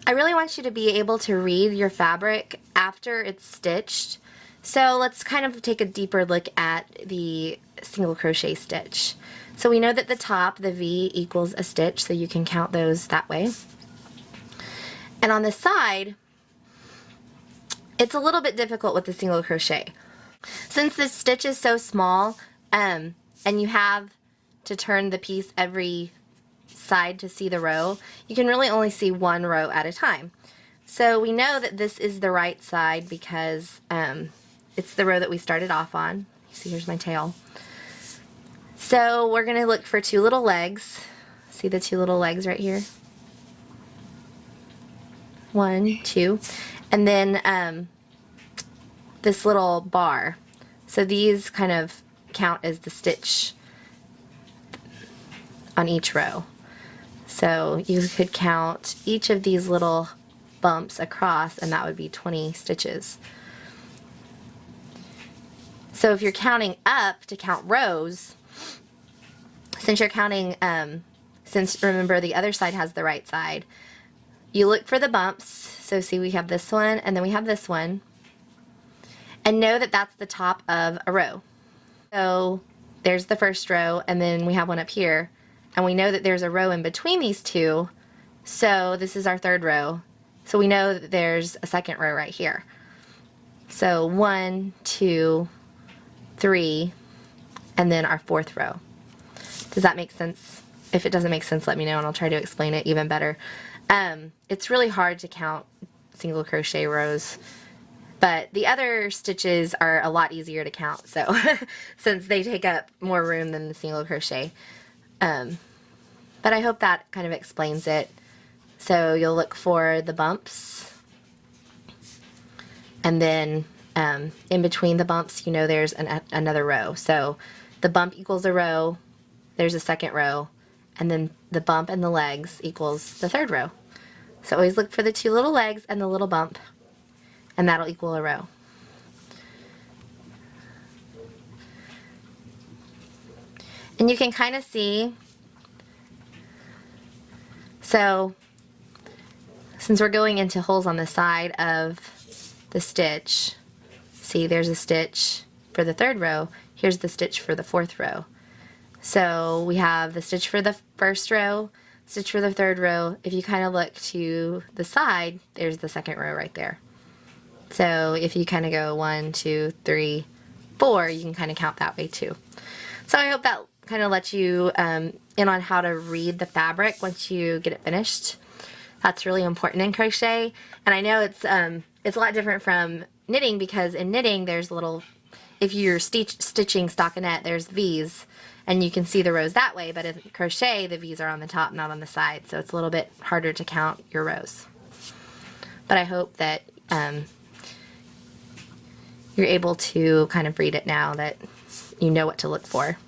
I really want you to be able to read your fabric after it's stitched. So let's kind of take a deeper look at the single crochet stitch. So we know that the top, the V, equals a stitch, so you can count those that way. And on the side, it's a little bit difficult with the single crochet. Since the stitch is so small, and you have to turn the piece every side to see the row, you can really only see one row at a time. So we know that this is the right side because it's the row that we started off on. You see, here's my tail. So we're going to look for two little legs. See the two little legs right here? 1, 2, and then this little bar. So these kind of count as the stitch on each row. So you could count each of these little bumps across, and that would be 20 stitches. So if you're counting up to count rows, since you're counting, since remember the other side has the right side, you look for the bumps. So see, we have this one and then we have this one, and know that that's the top of a row. So there's the first row, and then we have one up here, and we know that there's a row in between these two, so this is our third row. So we know that there's a second row right here. So 1, 2, 3, and then our fourth row. Does that make sense? If it doesn't make sense, let me know and I'll try to explain it even better. It's really hard to count single crochet rows, but the other stitches are a lot easier to count, so since they take up more room than the single crochet. But I hope that kind of explains it. So you'll look for the bumps, and then in between the bumps, you know there's another row. So the bump equals a row, there's a second row, and then the bump and the legs equals the third row. So always look for the two little legs and the little bump, and that'll equal a row. And you can kind of see, so since we're going into holes on the side of the stitch, see there's a stitch for the third row, here's the stitch for the fourth row. So we have the stitch for the first row, stitch for the third row. If you kind of look to the side, there's the second row right there. So if you kind of go 1, 2, 3, 4, you can kind of count that way too. So I hope that kind of lets you in on how to read the fabric once you get it finished. That's really important in crochet, and I know it's a lot different from knitting, because in knitting there's little, if you're stitching stockinette, there's V's, and you can see the rows that way, but in crochet the V's are on the top, not on the side, so it's a little bit harder to count your rows. But I hope that you're able to kind of read it now, that you know what to look for.